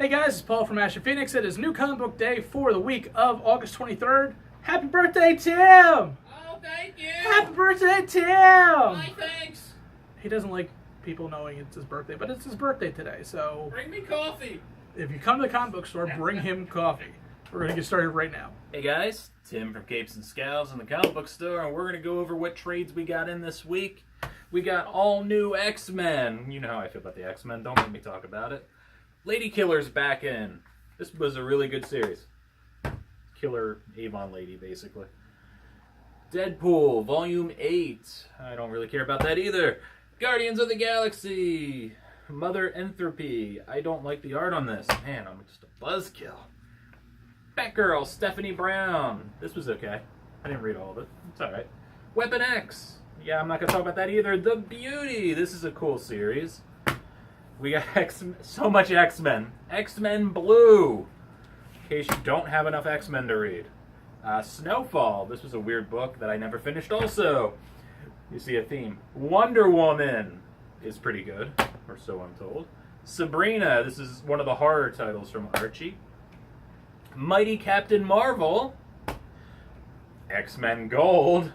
Hey guys, it's Paul from Ashen. It is New Comic Book Day for the week of August 23rd. Happy birthday, Tim! Oh, thank you! Happy birthday, Tim! Why, thanks! He doesn't like people knowing it's his birthday, but it's his birthday today, so... Bring me coffee! If you come to the comic book store, bring him coffee. We're going to get started right now. Hey guys, Tim from Capes and Scowls in the comic book store, and we're going to go over what trades we got in this week. We got all new X-Men. You know how I feel about the X-Men, don't make me talk about it. Lady Killer's back in. This was a really good series. Killer Avon Lady, basically. Deadpool, Volume 8. I don't really care about that either. Guardians of the Galaxy. Mother Entropy. I don't like the art on this. Man, I'm just a buzzkill. Batgirl, Stephanie Brown. This was okay. I didn't read all of it. It's alright. Weapon X. Yeah, I'm not going to talk about that either. The Beauty. This is a cool series. We got so much X-Men. X-Men Blue. In case you don't have enough X-Men to read. Snowfall. This was a weird book that I never finished also. You see a theme. Wonder Woman is pretty good, or so I'm told. Sabrina. This is one of the horror titles from Archie. Mighty Captain Marvel. X-Men Gold.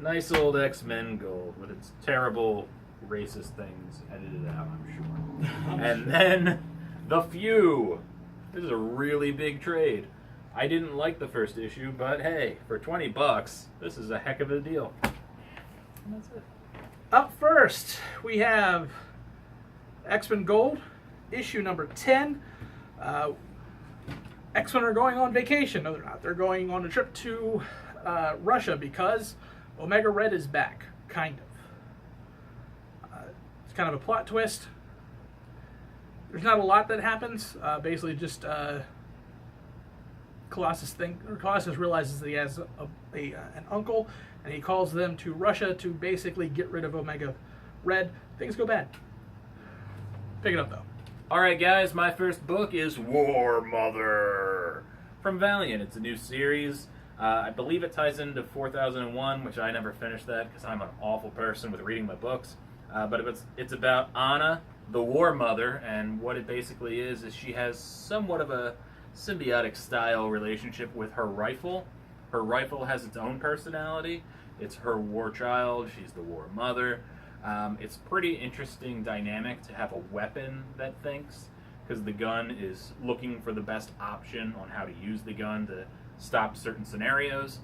Nice old X-Men Gold with its terrible racist things edited out, I'm sure. And then The Few. This is a really big trade. I didn't like the first issue, but hey, for $20, this is a heck of a deal. And that's it. Up first, we have X-Men Gold, issue number 10. X-Men are going on vacation. No, they're not. They're going on a trip to Russia because Omega Red is back, kind of. It's kind of a plot twist. There's not a lot that happens. Basically, just Colossus realizes that he has an uncle, and he calls them to Russia to basically get rid of Omega Red. Things go bad. Pick it up though. Alright guys, my first book is War Mother from Valiant. It's a new series. I believe it ties into 4001, which I never finished that because I'm an awful person with reading my books. But it's about Anna, the War Mother, and what it basically is she has somewhat of a symbiotic style relationship with her rifle. Her rifle has its own personality. It's her war child. She's the War Mother. It's pretty interesting dynamic to have a weapon that thinks, because the gun is looking for the best option on how to use the gun to stop certain scenarios.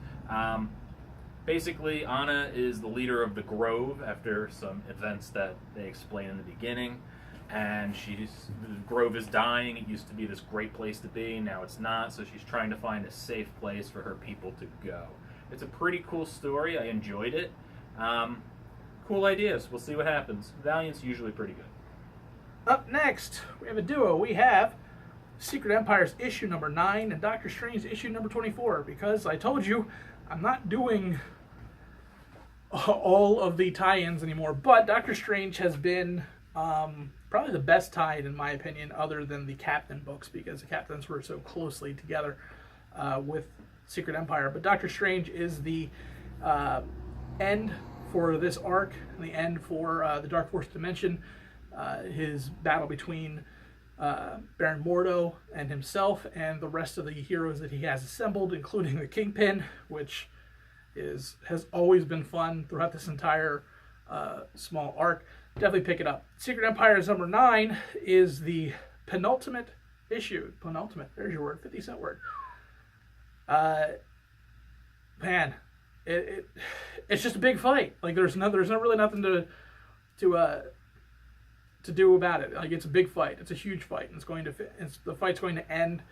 Basically, Anna is the leader of the Grove after some events that they explain in the beginning. And the Grove is dying. It used to be this great place to be. Now it's not. So she's trying to find a safe place for her people to go. It's a pretty cool story. I enjoyed it. Cool ideas. We'll see what happens. Valiant's usually pretty good. Up next, we have a duo. We have Secret Empire's issue number 9 and Doctor Strange's issue number 24. Because I told you, I'm not doing all of the tie-ins anymore. But Doctor Strange has been probably the best tie-in, in my opinion, other than the Captain books, because the Captains were so closely together with Secret Empire. But Doctor Strange is the end for this arc, and the end for the Dark Force Dimension. His battle between Baron Mordo and himself and the rest of the heroes that he has assembled, including the Kingpin, which has always been fun throughout this entire small arc. Definitely pick it up. Secret Empire's number 9 is the penultimate issue. Penultimate, there's your word, 50-cent word. Man, it's just a big fight. Like there's no really nothing to do about it. Like it's a big fight. It's a huge fight, and the fight's going to end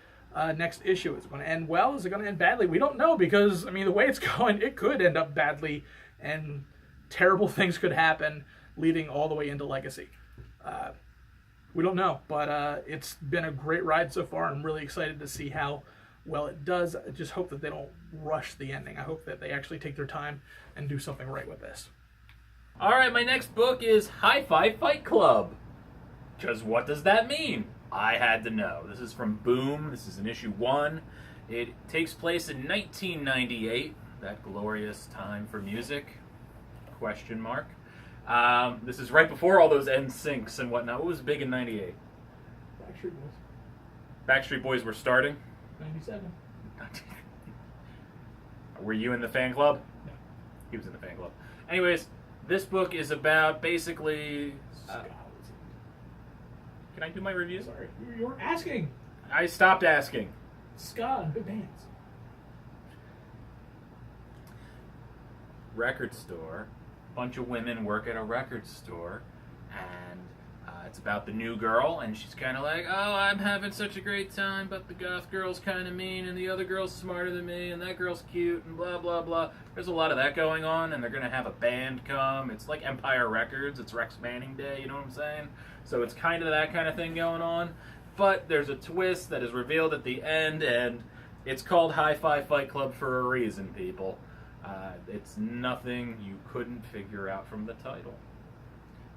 next issue. Is it going to end well? Is it going to end badly? We don't know, because I mean the way it's going, it could end up badly, and terrible things could happen, leading all the way into Legacy. We don't know, but it's been a great ride so far. I'm really excited to see how well it does. I just hope that they don't rush the ending. I hope that they actually take their time and do something right with this. Alright, my next book is Hi-Fi Fight Club. Because what does that mean? I had to know. This is from Boom. This is in issue 1. It takes place in 1998. That glorious time for music? Question mark. This is right before all those NSYNCs and whatnot. What was big in '98? Backstreet Boys. Backstreet Boys were starting. 97. Were you in the fan club? No. He was in the fan club. Anyways, this book is about basically... can I do my review? Sorry. You were asking. I stopped asking. Ska and big bands. Record store. Bunch of women work at a record store, and it's about the new girl, and she's kind of like, oh, I'm having such a great time, but the goth girl's kind of mean, and the other girl's smarter than me, and that girl's cute, and blah, blah, blah. There's a lot of that going on, and they're going to have a band come. It's like Empire Records. It's Rex Manning Day, you know what I'm saying? So it's kind of that kind of thing going on, but there's a twist that is revealed at the end, and it's called Hi-Fi Fight Club for a reason, people. It's nothing you couldn't figure out from the title.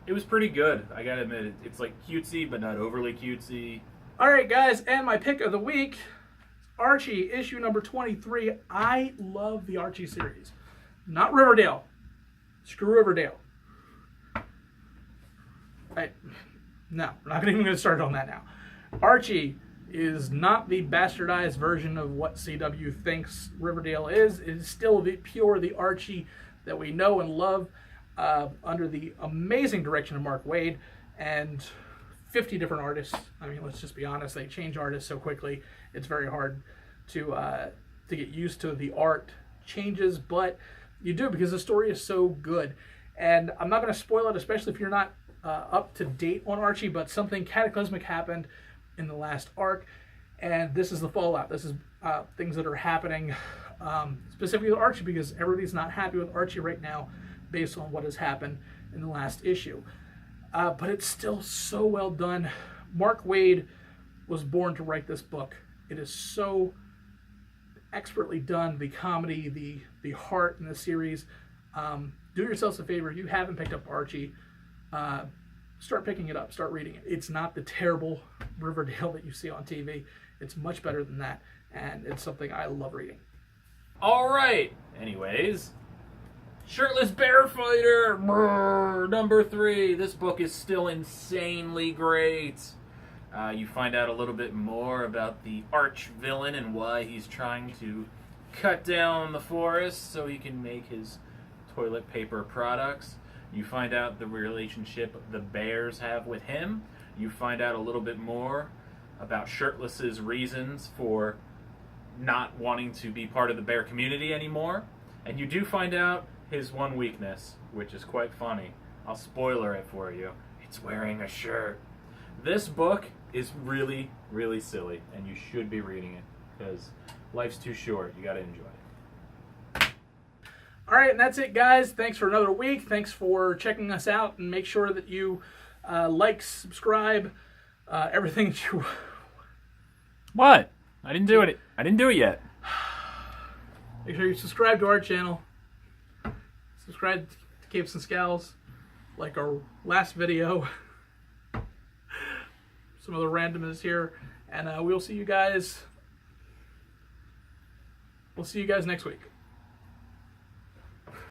It was pretty good. I gotta admit, it's like cutesy, but not overly cutesy. All right, guys, and my pick of the week, Archie, issue number 23. I love the Archie series. Not Riverdale. Screw Riverdale. No, we're not even going to start on that now. Archie is not the bastardized version of what CW thinks Riverdale is. It is still the Archie that we know and love, under the amazing direction of Mark Waid and 50 different artists. I mean, let's just be honest, they change artists so quickly, it's very hard to get used to the art changes, but you do because the story is so good. And I'm not going to spoil it, especially if you're not up to date on Archie, but something cataclysmic happened in the last arc, and this is the fallout. This is things that are happening specifically with Archie, because everybody's not happy with Archie right now based on what has happened in the last issue. But it's still so well done. Mark Waid was born to write this book. It is so expertly done. The comedy, the heart in the series. Do yourselves a favor. If you haven't picked up Archie, start picking it up. Start reading it. It's not the terrible Riverdale that you see on TV. It's much better than that, and it's something I love reading. All right. Anyways, Shirtless Bear Fighter, number 3. This book is still insanely great. You find out a little bit more about the arch villain and why he's trying to cut down the forest so he can make his toilet paper products. You find out the relationship the bears have with him. You find out a little bit more about Shirtless's reasons for not wanting to be part of the bear community anymore. And you do find out his one weakness, which is quite funny. I'll spoiler it for you. It's wearing a shirt. This book is really, really silly, and you should be reading it, because life's too short. You gotta enjoy it. All right, and that's it, guys. Thanks for another week. Thanks for checking us out, and make sure that you like, subscribe, everything that you... What? I didn't do it. I didn't do it yet. Make sure you subscribe to our channel. Subscribe to Capes and Scowls, like our last video. Some other randomness here, and we'll see you guys. We'll see you guys next week.